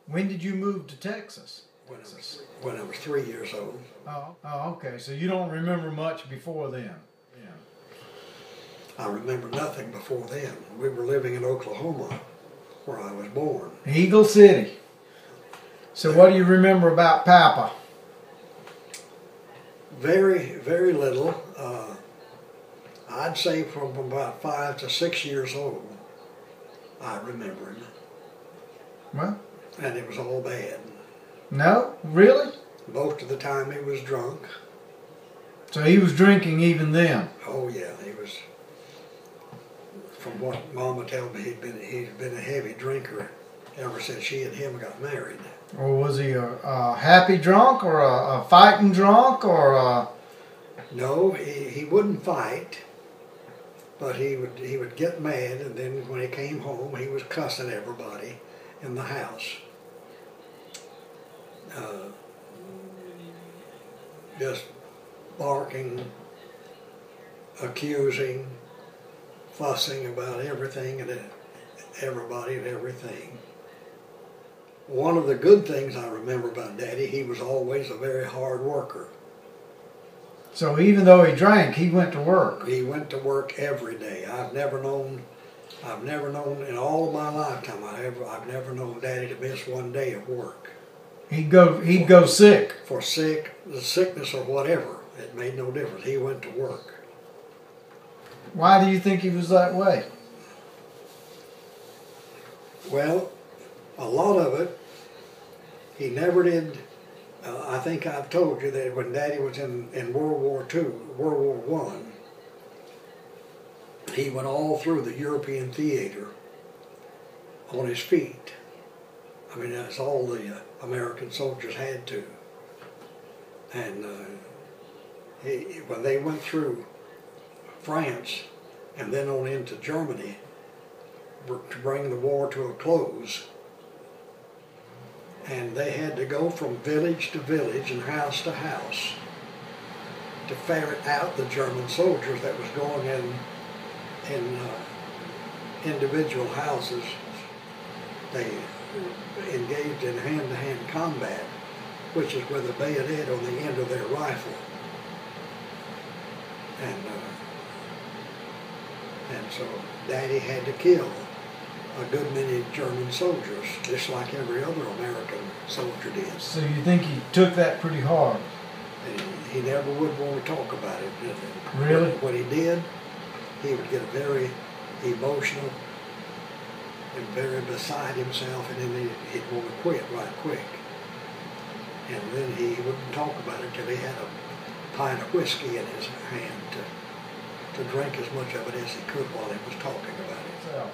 When did you move to Texas? When I was 3 years old. Oh, okay. So you don't remember much before then? Yeah. I remember nothing before then. We were living in Oklahoma, where I was born. Eagle City. So what do you remember about Papa? Very, very little. I'd say from about 5 to 6 years old, I remember him. Well, And it was all bad. no? Really? Most of the time he was drunk. So he was drinking even then? Oh yeah, he was. From what Mama told me, he'd been a heavy drinker ever since she and him got married. Or was he a happy drunk or a fighting drunk or a... No, he wouldn't fight, but he would get mad, and then when he came home, he was cussing everybody in the house. Just barking, accusing, fussing about everything and everybody and everything. One of the good things I remember about Daddy, he was always a very hard worker. So even though he drank, he went to work? He went to work every day. I've never known in all of my lifetime, I've never known Daddy to miss one day of work. He'd go sick? For sickness or whatever, it made no difference. He went to work. Why do you think he was that way? Well, a lot of it, he never did. I think I've told you that when Daddy was in World War II, World War I, he went all through the European theater on his feet. I mean, that's all the American soldiers had to. And when they went through France and then on into Germany to bring the war to a close, and they had to go from village to village and house to house to ferret out the German soldiers that was going in individual houses. They engaged in hand-to-hand combat, which is with a bayonet on the end of their rifle. And so Daddy had to kill a good many German soldiers, just like every other American soldier did. So you think he took that pretty hard? And he never would want to talk about it. Really? When he did, he would get very emotional and very beside himself, and then he'd want to quit right quick. And then he wouldn't talk about it till he had a pint of whiskey in his hand to drink as much of it as he could while he was talking about it.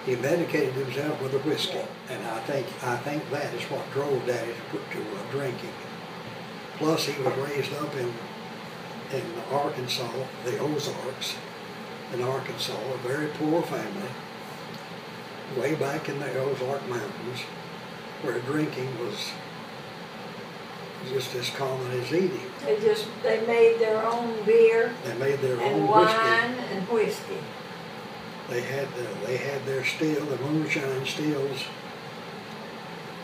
He medicated himself with the whiskey, and I think that is what drove Daddy to drinking. Plus, he was raised up in Arkansas, the Ozarks, in Arkansas, a very poor family, way back in the Ozark Mountains, where drinking was just as common as eating. They made their own beer. They made their and own wine and whiskey. They had their still, the moonshine stills.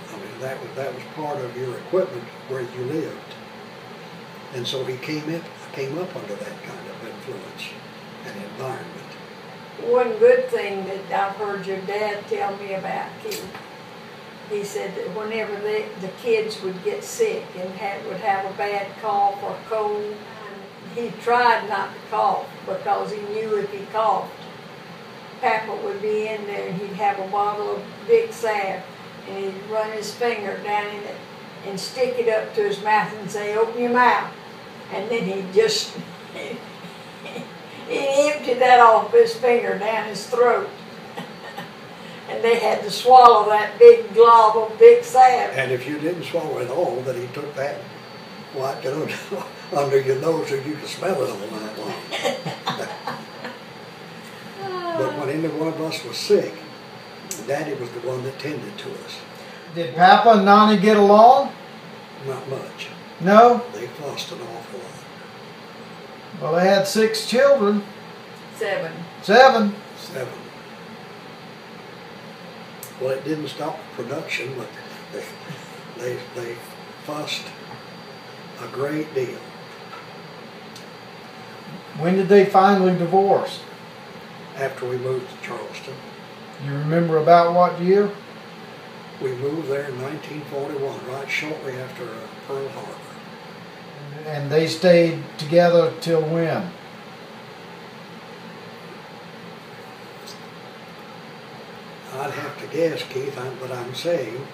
I mean, that was part of your equipment where you lived. And so he came up under that kind of influence and environment. One good thing that I've heard your dad tell me about, he said that whenever the kids would get sick and would have a bad cough or cold, he tried not to cough because he knew if he coughed, Papa would be in there and he'd have a bottle of Big Salve and he'd run his finger down in it and stick it up to his mouth and say, "Open your mouth." And then he'd just, he emptied that off his finger down his throat. And they had to swallow that big glob of Big Salve. And if you didn't swallow it all, then he took that, wiped it under your nose so you could smell it all night long. But when any one of us was sick, Daddy was the one that tended to us. Did Papa and Nani get along? Not much. No? They fussed an awful lot. Well, they had 6 children. 7. 7. 7. Well, it didn't stop production, but They fussed a great deal. When did they finally divorce? After we moved to Charleston. You remember about what year? We moved there in 1941, right shortly after Pearl Harbor. And they stayed together till when? I'd have to guess, Keith, but I'm saying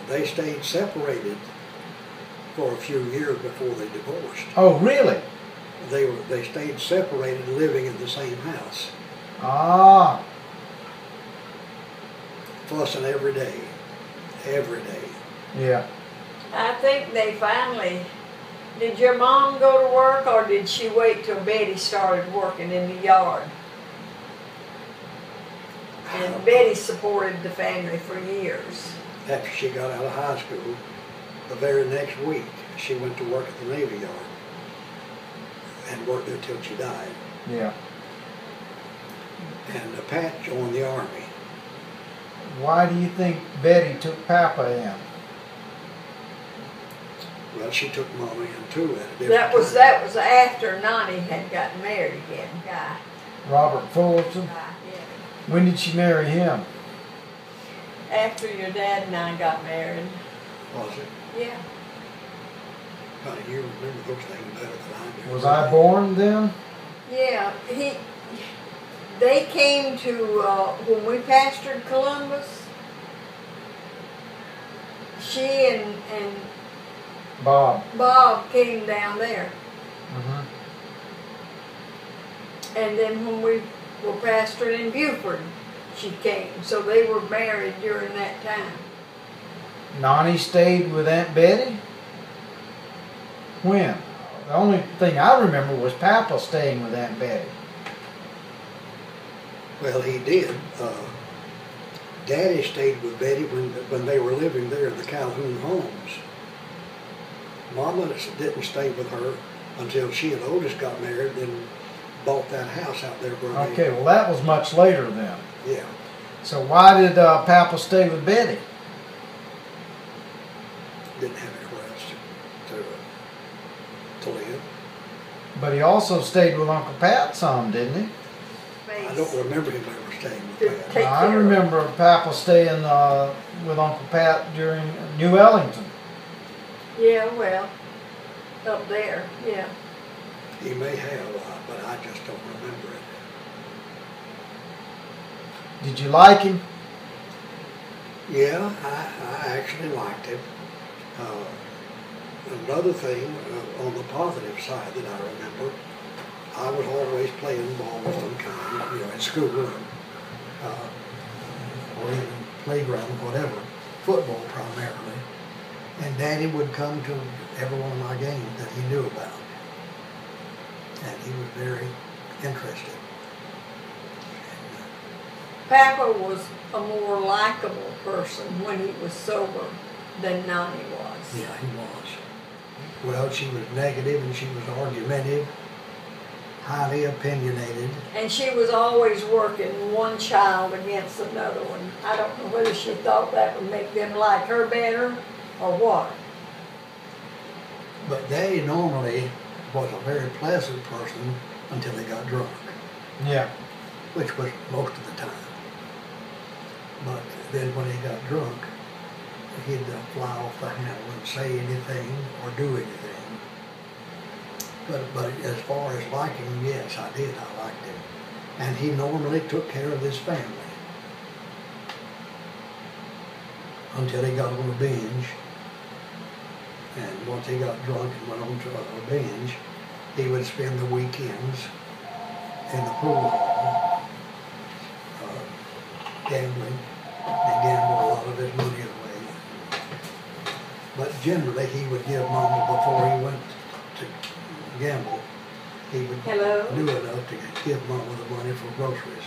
they stayed separated for a few years before they divorced. Oh, really? They stayed separated, living in the same house, Ah, fussing every day, every day. yeah. I think they finally, did your mom go to work or did she wait till Betty started working in the yard? And Betty supported the family for years. After she got out of high school, the very next week, she went to work at the Navy Yard and worked there till she died. Yeah. And Pat joined the Army. Why do you think Betty took Papa in? Well, she took Mama in too at a different That was time. after Nani had gotten married again, Guy. Robert Fullerton? Yeah. When did she marry him? After your dad and I got married. Was it? Yeah. Honey, you remember those things better than I do. Was I born then? Yeah, they came to, when we pastored Columbus, she and Bob. Bob came down there. Mm-hmm. And then when we were pastoring in Buford, she came. So they were married during that time. Nani stayed with Aunt Betty? When? The only thing I remember was Papa staying with Aunt Betty. Well, he did. Daddy stayed with Betty when they were living there in the Calhoun homes. Mama didn't stay with her until she and Otis got married and bought that house out there. Okay, well that was much later then. Yeah. So why did Papa stay with Betty? Didn't have anywhere else to live. But he also stayed with Uncle Pat some, didn't he? I don't remember him ever staying with To Pat. take I care of remember Papa staying with Uncle Pat during New Ellington. Yeah, well, up there, yeah. He may have, but I just don't remember it. Did you like him? Yeah, I actually liked him. Another thing, on the positive side that I remember, I was always playing ball of some kind, in school or even playground, whatever, football primarily. And Daddy would come to every one of my games that he knew about. And he was very interested. Papa was a more likable person when he was sober than Nani was. Yeah, he was. Well, she was negative and she was argumentative, highly opinionated. And she was always working one child against another one. I don't know whether she thought that would make them like her better or what. But Daddy normally was a very pleasant person until he got drunk, Yeah. which was most of the time. But then when he got drunk, he'd fly off the handle and say anything or do anything. But as far as liking him, yes, I did. I liked him. And he normally took care of his family until he got on a binge. And once he got drunk and went on to a binge, he would spend the weekends in the pool hall gambling and gamble a lot of his money away. But generally he would give Mama, before he went to gamble, he would Hello? do enough to give Mama the money for groceries.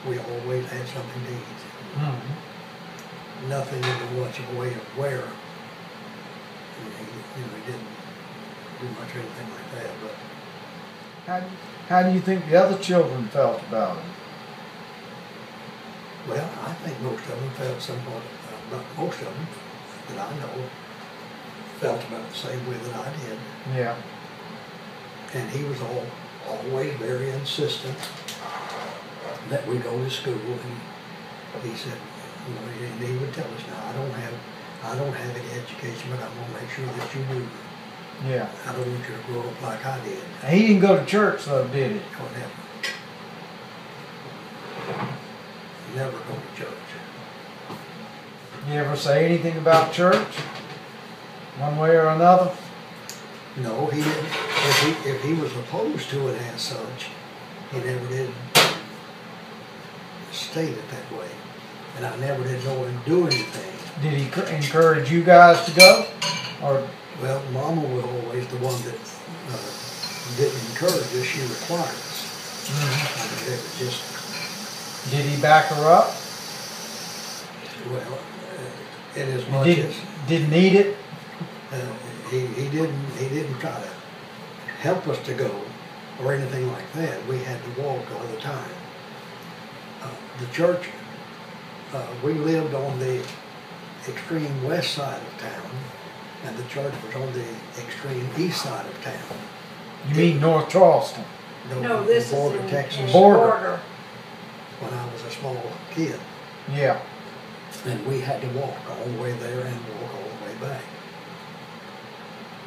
We always had something to eat. Mm-hmm. Nothing in much of a way of wear. He didn't do much or anything like that. But How do you think the other children felt about him? well, I think most of them felt somewhat but most of them that I know felt about the same way that I did. Yeah. And he was always very insistent that we go to school. And he said, you know, and he would tell us, now I don't have any education, but I'm gonna make sure that you do. Yeah. I don't want you to grow up like I did. He didn't go to church though, did he? Or never go to church. You ever say anything about church? One way or another? No, he didn't. If he was opposed to it as such, he never did state it that way. And I never did know him do anything. Did he encourage you guys to go? Or Well, Mama was always the one that didn't encourage us, she required us. Mhm. I mean, it was just, did he back her up? well, in as much as Didn't need it? he didn't try to help us to go or anything like that. We had to walk all the time. The church, we lived on the extreme west side of town, and the church was on the extreme east side of town. You mean North Charleston? No, this is border, in Texas. Border. When I was a small kid, Yeah. and we had to walk all the way there and walk all the way back.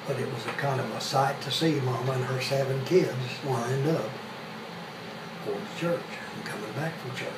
But it was a kind of a sight to see Mama and her 7 kids lined up for the church and coming back from church.